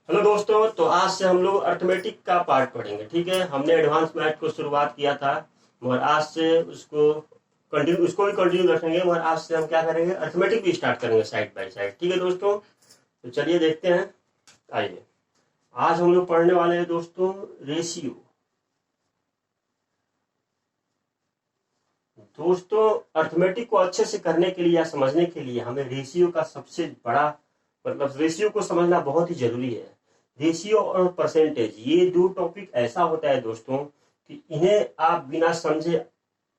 Hello दोस्तों, तो आज से हम लोग अर्थमेटिक का पार्ट पढ़ेंगे। ठीक है, हमने एडवांस मैथ को शुरुआत किया था मगर आज से उसको भी कंटिन्यू रखेंगे। मगर आज से हम क्या करेंगे, अर्थमेटिक भी स्टार्ट करेंगे साइड बाय साइड। ठीक है दोस्तों, तो चलिए देखते हैं। आइए, आज हम लोग पढ़ने वाले हैं दोस्तों रेशियो। दोस्तों, अर्थमेटिक को अच्छे से करने के लिए या समझने के लिए हमें रेशियो का सबसे बड़ा रेशियो को समझना बहुत ही जरूरी है। रेशियो और परसेंटेज, ये दो टॉपिक ऐसा होता है दोस्तों कि इन्हें आप बिना समझे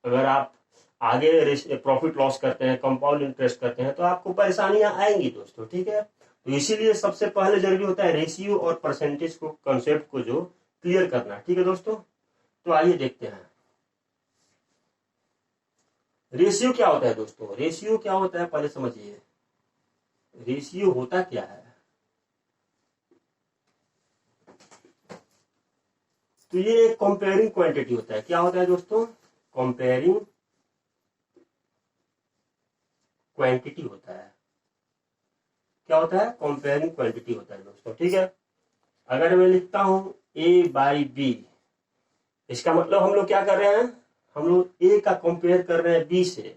अगर आप आगे प्रॉफिट लॉस करते हैं, कंपाउंड इंटरेस्ट करते हैं, तो आपको परेशानियां आएंगी दोस्तों। ठीक है, तो इसीलिए सबसे पहले जरूरी होता है रेशियो और परसेंटेज को, कॉन्सेप्ट को जो क्लियर करना। ठीक है दोस्तों, तो आइए देखते हैं रेशियो क्या होता है। दोस्तों, रेशियो क्या होता है पहले समझिए। रेशियो होता क्या है? तो ये एक कंपेयरिंग क्वांटिटी होता है। क्या होता है दोस्तों? कंपेयरिंग क्वांटिटी होता है। क्या होता है? कंपेयरिंग क्वांटिटी होता है दोस्तों। ठीक है, अगर मैं लिखता हूं ए बाई बी, इसका मतलब हम लोग क्या कर रहे हैं, हम लोग ए का कंपेयर कर रहे हैं बी से।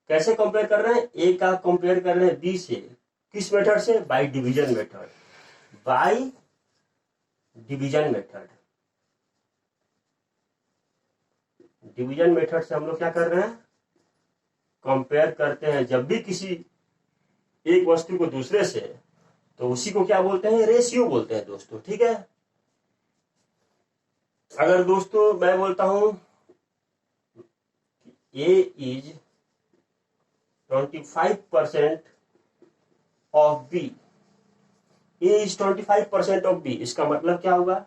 कैसे कंपेयर कर रहे हैं? ए का कंपेयर कर रहे हैं बी से। किस मेथड से? By division method. By division method. Division method से हम लोग क्या कर रहे हैं, कंपेयर करते हैं। जब भी किसी एक वस्तु को दूसरे से, तो उसी को क्या बोलते हैं? रेशियो बोलते हैं दोस्तों। ठीक है, अगर दोस्तों मैं बोलता हूं A is 25% of B, A is 25% of B, इसका मतलब क्या होगा?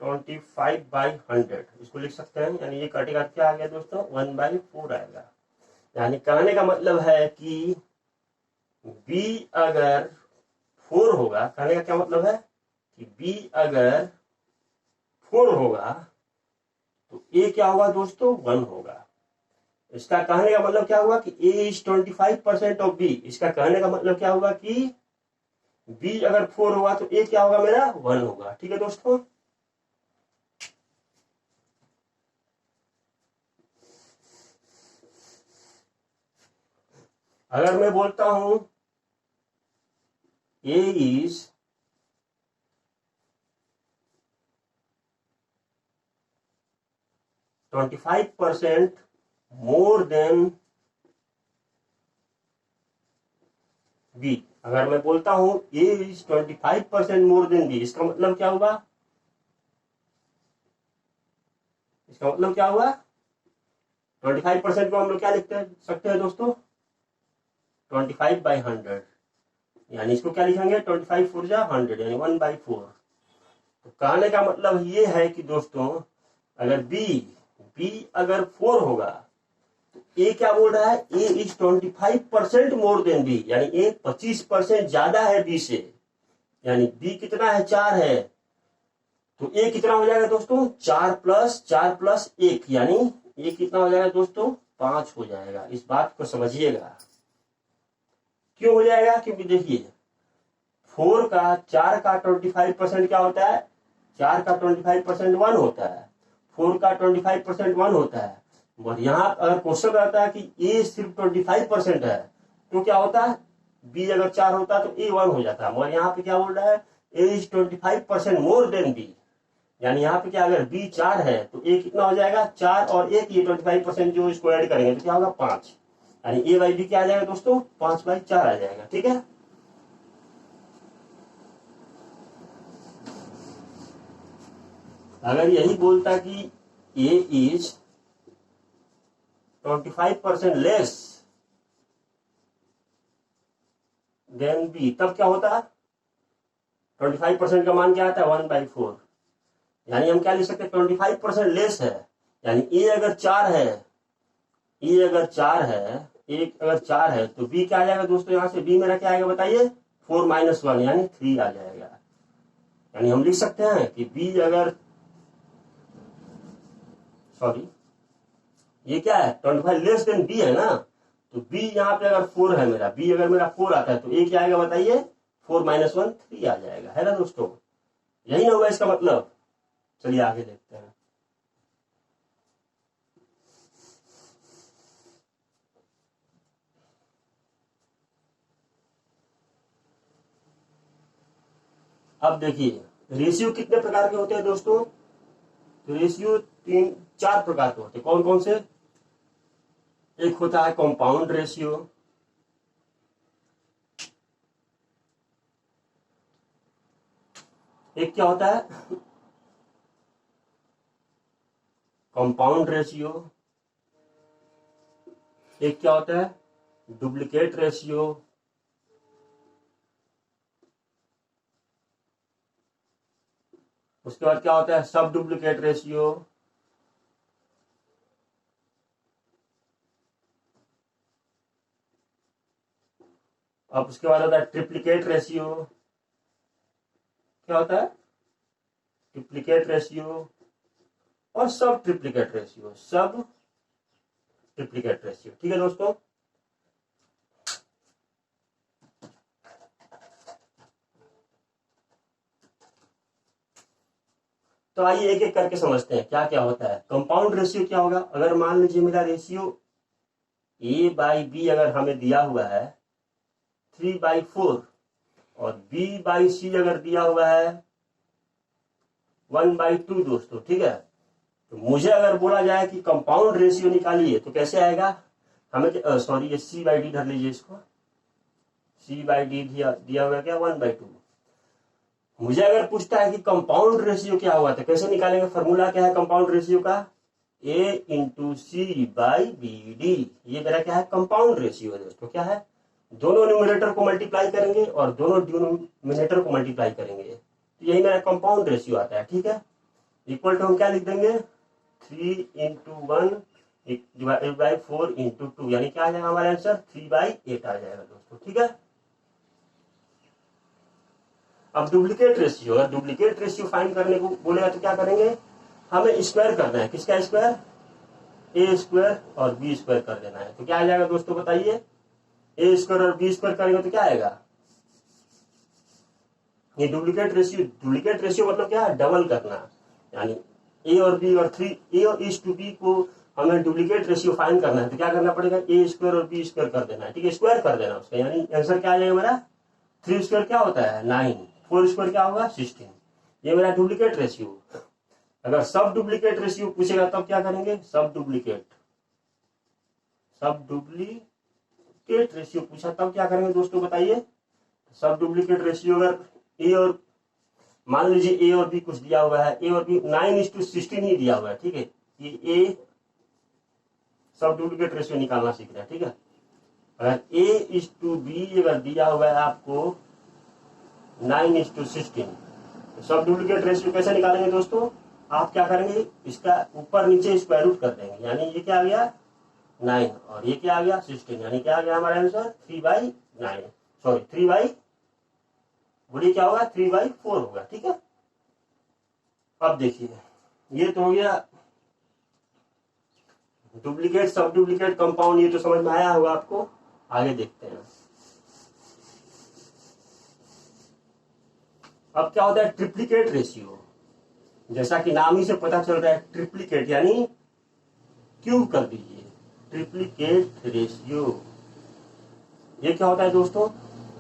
25/100 इसको लिख सकते हैं। यानी ये कटेगा, क्या आ गया दोस्तों? 1/4 आएगा। यानी कहने का मतलब है कि b अगर 4 होगा, कहने का क्या मतलब है कि b अगर 4 होगा तो a क्या होगा दोस्तों? 1 होगा। इसका कहने का मतलब क्या हुआ कि a इज 25% ऑफ b। इसका कहने का मतलब क्या होगा कि b अगर 4 होगा तो a क्या होगा मेरा? 1 होगा। ठीक है दोस्तों, अगर मैं बोलता हूं a is 25% more than B, अगर मैं बोलता हूं a is 25% more than B, इसका मतलब क्या होगा? इसका मतलब क्या हुआ? 25% को हम लोग क्या लिखते सकते हैं दोस्तों? 25/100। यानी इसको क्या लिखेंगे? 25 4 जा 100, यानी 1/4। तो कहने का मतलब ये है कि दोस्तों अगर बी अगर 4 होगा तो ए क्या बोल रहा है? ए इज 25% मोर देन बी, यानी ए 25% ज्यादा है बी से। यानी बी कितना है? 4 है, तो ए कितना हो जाएगा दोस्तों? 4+4+1, यानी ए कितना हो जाएगा दोस्तों? 5 हो जाएगा। इस बात को समझिएगा। क्यों हो जाएगा? क्योंकि देखिए 4 का 25% क्या होता है? 4 का 25% 1 होता है। 4 का 25% 1 होता है। और यहाँ अगर क्वेश्चन रहता है कि ए सिर्फ 25% है तो क्या होता है? बी अगर 4 होता तो ए 1 हो जाता है। और यहाँ पे क्या बोल रहा है? ए इज 25% मोर देन बी, यानी यहाँ पे क्या, अगर बी 4 है तो ए कितना हो जाएगा? 4 और 1, ये 25% जो इसको ऐड करेंगे तो क्या होगा? 5। यानी ए बाई बी क्या आ जाएगा दोस्तों? 5/4 आ जाएगा। ठीक है, अगर यही बोलता कि ए इज 25% लेस देन बी, तब क्या होता? 25% का मान क्या आता है? 1/4। यानी हम क्या लिख सकते हैं? 25% लेस है, यानी ए अगर 4 है, ए अगर 4 है, एक अगर 4 है तो बी क्या आ जाएगा दोस्तों? यहां से बी मेरा क्या आएगा बताइए? 4 - 1 यानी 3 आ जाएगा। यानी हम लिख सकते हैं कि बी अगर, सॉरी, ये क्या है? 25 लेस देन बी है ना, तो b यहाँ पे अगर 4 है मेरा, b अगर मेरा 4 आता है तो a क्या आएगा बताइए, 4 - 1 3 आ जाएगा, है ना दोस्तों। यही ना हुआ इसका मतलब। चलिए आगे देखते हैं। अब देखिए रेशियो कितने प्रकार के होते हैं दोस्तों, तो रेशियो 4 प्रकार के होते हैं। कौन कौन से, एक होता है कंपाउंड रेशियो, एक क्या होता है कंपाउंड रेशियो, एक क्या होता है डुप्लीकेट रेशियो, उसके बाद क्या होता है सब डुप्लीकेट रेशियो, अब उसके बाद होता है ट्रिप्लीकेट रेशियो, क्या होता है ट्रिप्लीकेट रेशियो, और सब ट्रिप्लीकेट रेशियो, सब ट्रिप्लीकेट रेशियो। ठीक है दोस्तों। तो आइए एक एक करके समझते हैं क्या क्या होता है। कंपाउंड रेशियो क्या होगा, अगर मान लीजिए मेरा रेशियो a/b अगर हमें दिया हुआ है 3/4 और b/c अगर दिया हुआ है 1/2 दोस्तों, ठीक है। तो मुझे अगर बोला जाए कि कंपाउंड रेशियो निकालिए तो कैसे आएगा, हमें सॉरी ये c/d धर लीजिए, इसको c/d दिया हुआ क्या 1/2। मुझे अगर पूछता है कि कंपाउंड रेशियो क्या हुआ तो कैसे निकालेंगे, फॉर्मूला क्या है कंपाउंड रेशियो का, a × c/bd। ये मेरा क्या है कंपाउंड रेशियो है दोस्तों। क्या है, दोनों न्यूमरेटर को मल्टीप्लाई करेंगे और दोनों डिनोमिनेटर को मल्टीप्लाई करेंगे, तो यही मेरा कंपाउंड रेशियो आता है। ठीक है, इक्वल टू हम क्या लिख देंगे 3 × 1 / 4 × 2, यानी क्या आ जाएगा हमारा आंसर 3/8 आ जाएगा दोस्तों। ठीक है। अब डुप्लीकेट रेशियो, अगर डुप्लीकेट रेशियो फाइंड करने को बोलेगा तो क्या करेंगे, हमें स्क्वायर करना है। किसका स्क्वायर, a² और b² कर देना है। तो क्या आ जाएगा दोस्तों बताइए, a² और b² करेंगे तो क्या आएगा, ये डुप्लीकेट रेशियो मतलब क्या है डबल करना, यानी a और b और 3 a और b को हमें डुप्लीकेट रेशियो फाइंड करना है तो क्या करना पड़ेगा, a² और b² कर देना है। ठीक है, स्क्वायर कर देना उसका, यानी आंसर क्या आ जाएगा मेरा 3² क्या होता है 9, 4² क्या होगा 16। ये मेरा डुप्लीकेट रेशियो। अगर सब डुप्लीकेट रेशियो पूछेगा तब क्या करेंगे, सब डुप्लीकेट रेशियो पूछा तब क्या करेंगे दोस्तों बताइए। सब डुप्लीकेट रेशियो अगर ए और मान लीजिए a और b कुछ दिया हुआ है, a और b 9:16 ही दिया हुआ है। ठीक है, ये a सब डुप्लीकेट रेशियो निकालना सीख रहा है। ठीक है, अगर a/b अगर दिया हुआ है आपको 9:16, तो सब डुप्लीकेट रेशियो कैसे निकालेंगे दोस्तों, आप क्या करेंगे इसका ऊपर नीचे स्क्वायर रूट कर देंगे, यानी ये क्या आ गया 9 और ये क्या आ गया 16, यानी क्या आ गया हमारा आंसर 3/9 बोलिए क्या होगा 3/4 होगा। ठीक है, अब देखिए ये तो हो गया डुप्लीकेट सब डुप्लीकेट कंपाउंड, ये तो समझ में आया होगा आपको। आगे देखते हैं अब क्या होता है ट्रिप्लीकेट रेशियो। जैसा कि नाम ही से पता चल रहा है ट्रिप्लीकेट यानी क्यूब कर दीजिए, ट्रिप्लीकेट रेशियो। ये क्या होता है दोस्तों,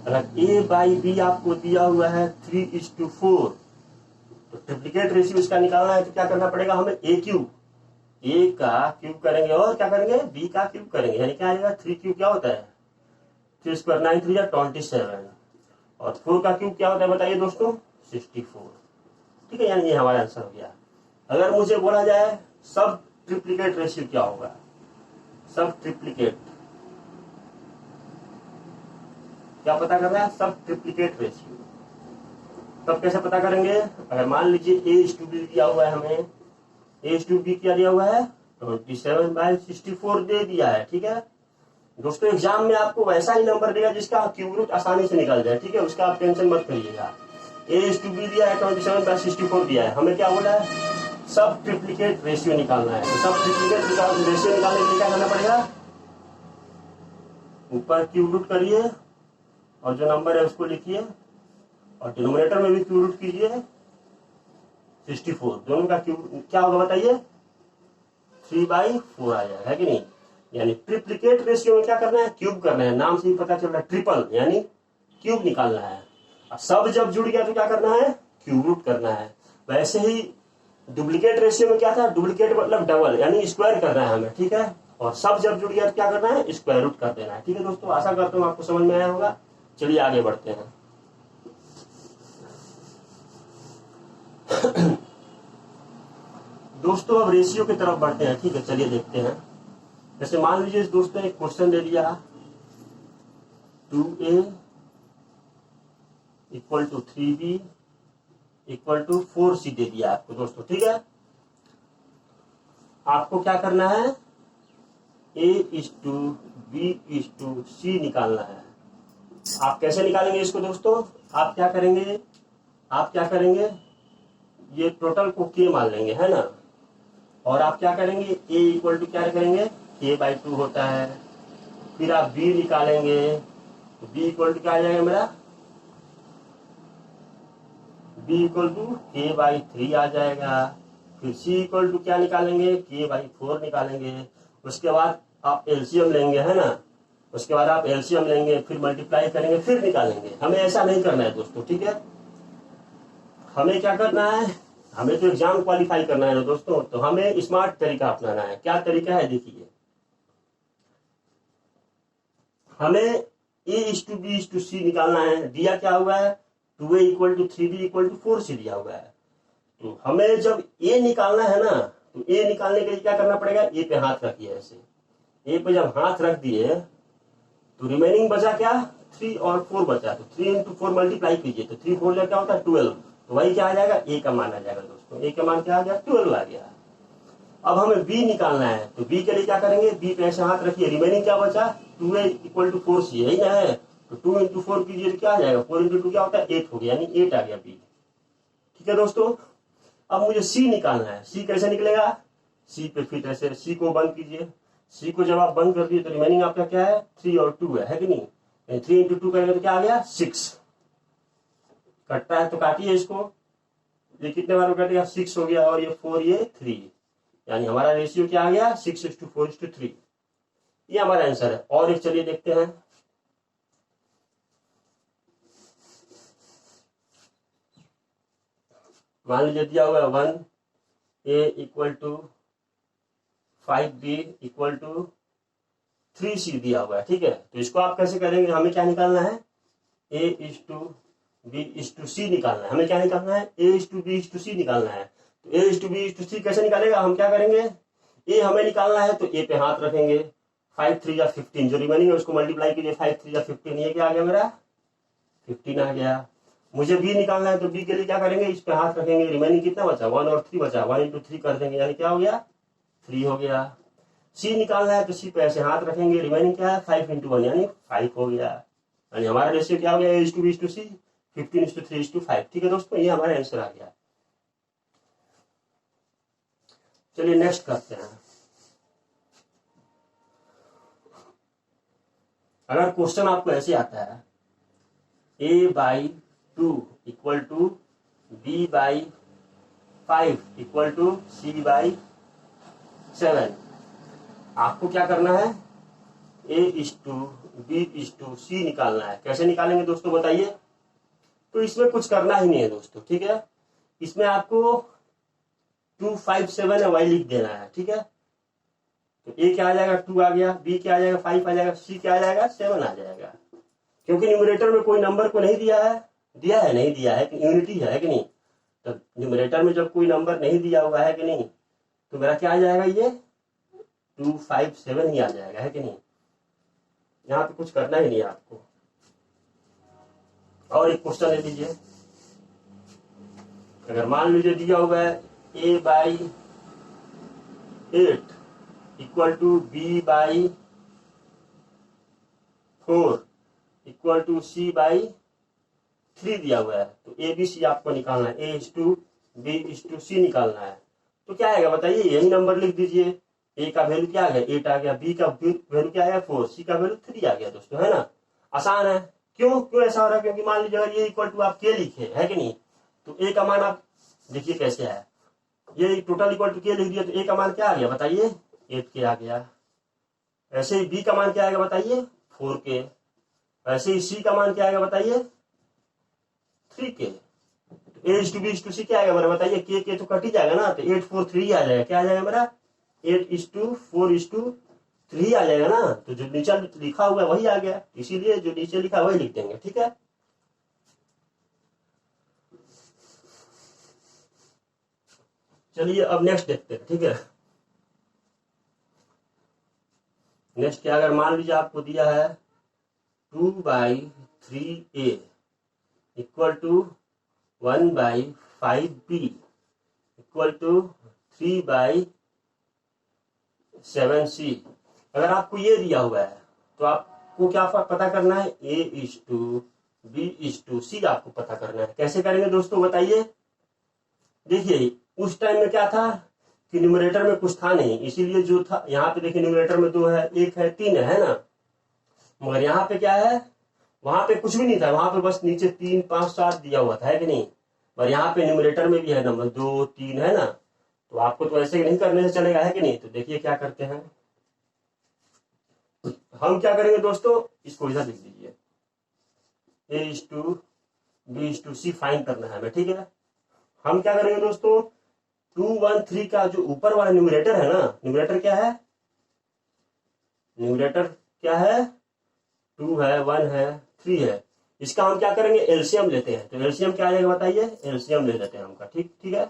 अगर a/b आपको दिया हुआ है 3:4 तो ट्रिप्लीकेट रेशियो इसका निकालना है तो क्या करना पड़ेगा हमें a का क्यूब करेंगे और क्या करेंगे b का क्यूब करेंगे, यानी क्या आएगा 3³ क्या होता है 3² 9 3 27 और 4 का क्यूब क्या होता है बताइए दोस्तों 64। ठीक है, यानी ये हमारा आंसर हो गया। अगर मुझे बोला जाए सब ट्रिप्लीकेट रेशियो क्या होगा, सब ट्रिप्लीकेट क्या पता करना है, सब ट्रिप्लीकेट रेशियो। तब कैसे पता करेंगे, अगर मान लीजिए a/b दिया हुआ है हमें, a/b क्या दिया हुआ है 27/64 दे दिया है। ठीक है दोस्तों, एग्जाम में आपको वैसा ही नंबर देगा जिसका क्यूब रूट आसानी से निकल जाए। ठीक है, उसका आप टेंशन मत करिएगा। a/b दिया है 27/64 दिया है, हमें क्या बोला है सब ट्रिप्लीकेट रेशियो निकालना है। तो सब ट्रिप्लीकेट रेशियो निकालने के लिए क्या करना पड़ेगा, ऊपर क्यूब रूट करिए और जो नंबर है उसको लिखिए और डिनोमिनेटर में भी क्यूब रूट कीजिए 64। दोनों का क्यूब क्या होगा बताइए 3/4 आ जाएगा, है कि नहीं। यानी ट्रिप्लिकेट रेशियो में क्या करना है, क्यूब करना है। नाम से ही पता चल रहा है ट्रिपल यानी क्यूब निकालना है। और सब जब जुड़ गया तो क्या करना है, क्यूब रूट करना है। वैसे ही डुप्लीकेट रेशियो में क्या था, डुप्लीकेट मतलब डबल यानी स्क्वायर करना है हमें, ठीक है। और सब जब जुड़ गया तो क्या करना है, स्क्वायर रूट कर देना है। ठीक है दोस्तों, आशा करता हूँ आपको समझ में आया होगा। चलिए आगे बढ़ते हैं। दोस्तों अब रेशियो की तरफ बढ़ते हैं, ठीक है। चलिए देखते हैं। जैसे मान लीजिए दोस्तों एक क्वेश्चन दे दिया 2a equal to 3b equal to 4c दे दिया आपको दोस्तों, ठीक है। आपको क्या करना है, a:b:c निकालना है। आप कैसे निकालेंगे इसको दोस्तों, आप क्या करेंगे, ये टोटल को k मान लेंगे, है ना। और आप क्या करेंगे, a इक्वल टू क्या करेंगे, k/2 होता है। फिर आप b निकालेंगे तो b इक्वल टू क्या आ जाएगा मेरा, b इक्वल टू k/3 आ जाएगा। फिर c इक्वल टू क्या निकालेंगे, k/4 निकालेंगे। उसके बाद आप एलसीएम लेंगे, है ना। उसके बाद आप एलसीएम लेंगे, फिर मल्टीप्लाई करेंगे, फिर निकालेंगे। हमें ऐसा नहीं करना है दोस्तों, ठीक है। हमें क्या करना है, हमें तो एग्जाम क्वालिफाई करना है ना दोस्तों, तो हमें स्मार्ट तरीका अपनाना है। क्या तरीका है देखिए, हमें a:b:c निकालना है। दिया क्या हुआ है, 2a equal to 3b equal to 4c दिया हुआ है। तो हमें जब a निकालना है ना, तो a निकालने के लिए क्या करना पड़ेगा, a पे हाथ रखिए ऐसे। a पे जब हाथ रख दिए तो रिमेनिंग बचा क्या, 3 और 4 बचा। तो 3 into 4 मल्टीप्लाई कीजिए तो 3 4 क्या होता है 12। तो वही क्या आ जाएगा, a का मान आ जाएगा दोस्तों। a का मान क्या आ गया, 12 आ गया। अब हमें b निकालना है, तो b के लिए क्या करेंगे, b पे ऐसे हाथ रखिए। रिमेनिंग क्या बचा, 2a इक्वल टू 4c, यही ना है। तो 2 into 4 कीजिए तो क्या आ जाएगा, 4 into 2 क्या होता है 8 हो गया, यानी 8 आ गया b। ठीक है दोस्तों। अब मुझे c निकालना है। c कैसे निकलेगा, c पे फिर ऐसे c को बंद कीजिए। c को जब आप बंद कर दिए तो रिमेनिंग आपका क्या है, 3 और 2 है कि नहीं। 3 into 2 करेंगे तो क्या आ गया 6। कटता है तो काटिए इसको, ये कितने बार कटेगा, 6 हो गया। और ये 4 ये 3, यानी हमारा रेशियो क्या आ गया 6:4:3। ये हमारा आंसर है। और एक चलिए देखते हैं। मान लीजिए दिया हुआ 1a equal to 5b equal to 3c दिया हुआ है, ठीक है। तो इसको आप कैसे करेंगे, हमें क्या निकालना है, a:b:c निकालना है। हमें क्या निकालना है, a:b:c निकालना है। तो a:b:c कैसे निकालेगा, हम क्या करेंगे, a हमें निकालना है तो a पे हाथ रखेंगे। 5 3 या 15, जो रिमेनिंग है उसको मल्टीप्लाई कीजिए। 5 3 या 15, ये क्या आ गया मेरा 15 आ गया। मुझे b निकालना है तो b के लिए क्या करेंगे, इस पे हाथ रखेंगे। रिमेनिंग कितना बचा, 1 और 3 बचा। 1 into 3 कर देंगे, यानी क्या हो गया 3 हो गया। c निकालना है तो c पे ऐसे हाथ रखेंगे। रिमेनिंग क्या है 5 into 1 यानी 5 हो गया। यानी हमारा रेशियो क्या हो गया, a:b:c 15:3:5। ठीक है दोस्तों, ये हमारा आंसर आ गया। चलिए नेक्स्ट करते हैं। अगर क्वेश्चन आपको ऐसे आता है a/2 equal to b/5 equal to c/7, आपको क्या करना है, a:b:c निकालना है। कैसे निकालेंगे दोस्तों बताइए। तो इसमें कुछ करना ही नहीं है दोस्तों, ठीक है। इसमें आपको 2 5 7 है वही लिख देना है, ठीक है। तो a क्या आ जाएगा 2 आ गया, b क्या आ जाएगा 5 आ जाएगा, c क्या आ जाएगा 7 आ जाएगा। क्योंकि न्यूमरेटर में कोई नंबर को नहीं दिया है, नहीं दिया है, यूनिटी है कि नहीं। तो न्यूमरेटर में जब कोई नंबर नहीं दिया हुआ है कि नहीं, तो मेरा क्या आ जाएगा, ये 2 5 7 ही आ जाएगा, है कि नहीं। यहाँ पे कुछ करना ही नहीं है आपको। और एक क्वेश्चन ले लीजिए। अगर मान लीजिए दिया हुआ है a/8 equal to b/4 equal to c/3 दिया हुआ है। तो ABC आपको निकालना है, a:b:c निकालना है। तो क्या आएगा बताइए, यही नंबर लिख दीजिए। ए का वैल्यू क्या आ गया 8 आ गया, बी का वैल्यू क्या आया 4, सी का वैल्यू 3 आ गया दोस्तों, है ना। आसान है। क्यों ऐसा हो रहा है, क्योंकि मान लीजिए अगर ये इक्वल टू आप के लिखे है कि नहीं, तो ए का मान आप देखिए कैसे आया, ये टोटल इक्वल टू के लिख दिया तो ए का मान क्या आ गया बताइए 8 के आ गया। ऐसे ही बी का मान क्या आएगा बताइए 4 के। ऐसे ही सी का मान क्या आएगा बताइए 3 के। ए इस टू बी इस टू सी क्या आएगा मेरा बताइए, के तो कट ही जाएगा ना, तो 8 4 3 आ जाएगा। क्या आ जाएगा मेरा 8:4:3 आ जाएगा ना। तो जो नीचे लिखा हुआ है वही आ गया, इसीलिए जो नीचे लिखा वही लिख देंगे, ठीक है। चलिए अब नेक्स्ट देखते हैं, ठीक है। नेक्स्ट क्या, अगर मान लीजिए आपको दिया है 2/3a equal to 1/5b equal to 3/7c। अगर आपको ये दिया हुआ है तो आपको क्या पता करना है, a:b:c आपको पता करना है। कैसे करेंगे दोस्तों बताइए। देखिए उस टाइम में क्या था कि न्यूमरेटर में कुछ था नहीं, इसीलिए जो था यहाँ पे देखिए न्यूमरेटर में 2 है, 1 है, 3 है ना। मगर यहाँ पे क्या है, वहां पे कुछ भी नहीं था, वहां पे बस नीचे 3 5 7 दिया हुआ था, है कि नहीं। और यहाँ पे न्यूमरेटर में भी है नंबर 2 3, है ना। तो आपको तो ऐसे नहीं करने से चलेगा, है कि नहीं। तो देखिए क्या करते हैं हम, क्या करेंगे दोस्तों, इसको इधर लिख दीजिए, a:b:c फाइंड करना है हमें, ठीक है। हम क्या करेंगे दोस्तों, 2 1 3 का जो ऊपर वाला न्यूमरेटर है ना, न्यूमरेटर क्या है, न्यूमरेटर क्या है 2 है 1 है 3 है, इसका हम क्या करेंगे एलसीएम लेते हैं। तो एलसीएम क्या आएगा बताइए, एलसीएम ले लेते हैं हमका, ठीक है।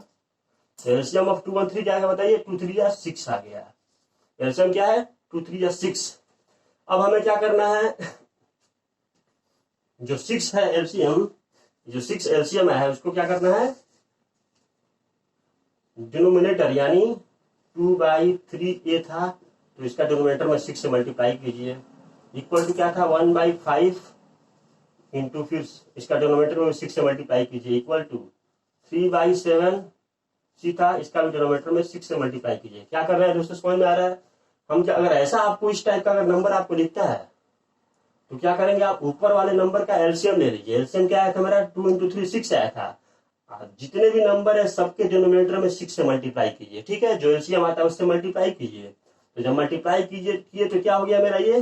तो एलसीएम ऑफ 2 1 3 क्या आएगा बताइए, 2 3 या 6 आ गया। एलसीएम क्या है 2 3 या 6। अब हमें क्या करना है, जो 6 है एलसीएम, जो 6 एलसीएम है उसको क्या करना है, डिनोमिनेटर यानी 2/3a था तो इसका डिनोमिनेटर में 6 से मल्टीप्लाई कीजिए, इक्वल टू क्या था 1/5 इंटू फिर इसका डिनोमिनेटर में 6 से मल्टीप्लाई कीजिए, इक्वल टू 3/7 था, इसका भी डिनोमिनेटर में 6 से मल्टीप्लाई कीजिए। क्या कर रहे हैं दोस्तों, समझ में आ रहा है। हम क्या, अगर ऐसा आपको इस टाइप का अगर नंबर आपको लिखता है तो क्या करेंगे, आप ऊपर वाले नंबर का एलसीएम ले लीजिए। एलसीएम क्या आया था मेरा 2 × 3 6 आया था। जितने भी नंबर है सबके डिनोमिनेटर में 6 से मल्टीप्लाई कीजिए, ठीक है। जो एलसीएम आता है उससे मल्टीप्लाई कीजिए। तो जब मल्टीप्लाई किए तो क्या हो गया मेरा, ये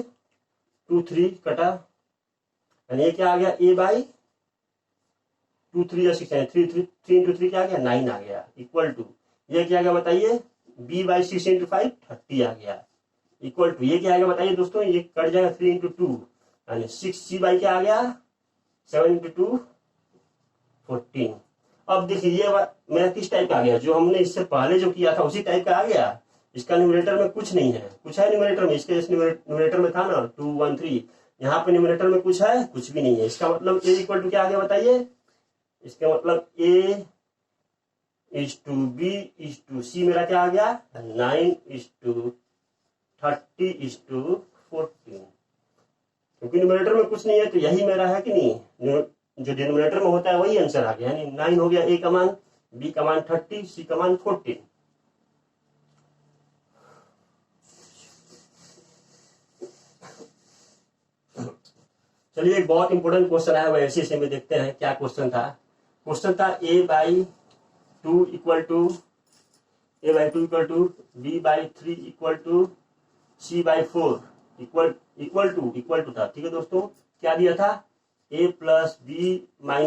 2 3 कटा, यानी ये क्या आ गया a/2 3 या 6 यानी 3 × 3 क्या आ गया 9 आ गया, इक्वल टू ये क्या आ गया बताइए b/6 × 5 30 आ गया, इक्वल टू ये क्या आएगा बताइए दोस्तों, ये कट जाएगा 3 × 2 यानी 6c/ क्या आ गया 7 × 2 14। अब देखिए ये मेरा किस टाइप का आ गया, जो हमने इससे पहले जो किया था उसी टाइप का आ गया। इसका न्यूमरेटर में कुछ नहीं है, कुछ है न्यूमरेटर में, इसके न्यूमरेटर में था ना 2 1 3, यहाँ पे न्यूमरेटर में कुछ है, कुछ भी नहीं है। इसका मतलब a इक्वल टू क्या आ गया बताइए, इसका मतलब a:b:c मेरा क्या आ गया 9:30:14, क्योंकि न्यूमरेटर में कुछ नहीं है तो यही मेरा है कि नहीं, जो डिनोमिनेटर में होता है वही आंसर आ गया, यानी 9 हो गया। a का मान, b का मान 30, c का मान 14। चलिए एक बहुत इंपॉर्टेंट क्वेश्चन है, वो ऐसे में देखते हैं क्या क्वेश्चन था। क्वेश्चन था a/2 equal to b/3 equal to c/4 equal to था, ठीक है दोस्तों। क्या दिया था a + b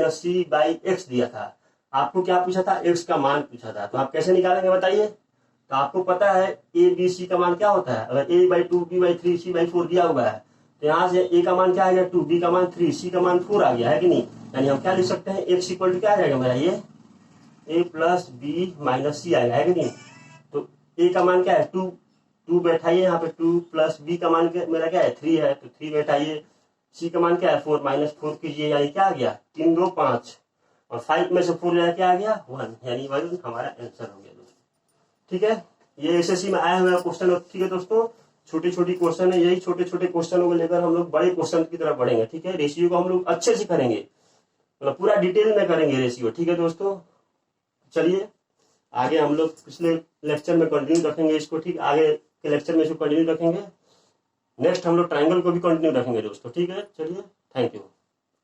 - c/x दिया था। आपको क्या पूछा था, x का मान पूछा था। तो आप कैसे निकालेंगे बताइए। तो आपको पता है a b c का मान क्या होता है, अगर a/2 b/3 c/4 दिया हुआ है तो यहाँ से a का मान क्या आ गया 2, b का मान 3, c का मान 4 आ गया, है कि नहीं। यानी हम क्या लिख सकते हैं, x इक्वल टू क्या आ जाएगा मेरा, ये a + b - c आएगा, है कि नहीं। तो a का मान क्या है 2 बैठाइए यहाँ पे, 2 + b का मान मेरा क्या है 3 है, तो 3 बैठाइए। c का मान क्या है 4 - 4 कीजिए, यानी क्या आ गया 3 2 5, और 5 में से 4 जाए क्या आ गया 1, यानी 1 हमारा आंसर हो गया दोस्तों, ठीक है। ये एसएससी में आया हुआ क्वेश्चन, ठीक है दोस्तों। छोटी छोटी क्वेश्चन है, यही छोटे छोटे क्वेश्चनों को लेकर हम लोग बड़े क्वेश्चन की तरफ बढ़ेंगे, ठीक है। रेशियो को हम लोग अच्छे से करेंगे, मतलब पूरा डिटेल में करेंगे रेशियो, ठीक है दोस्तों। चलिए आगे हम लोग पिछले लेक्चर में कंटिन्यू रखेंगे इसको, ठीक। आगे के लेक्चर में इसको कंटिन्यू रखेंगे। नेक्स्ट हम लोग ट्राइंगल को भी कंटिन्यू रखेंगे दोस्तों, ठीक है। चलिए, थैंक यू।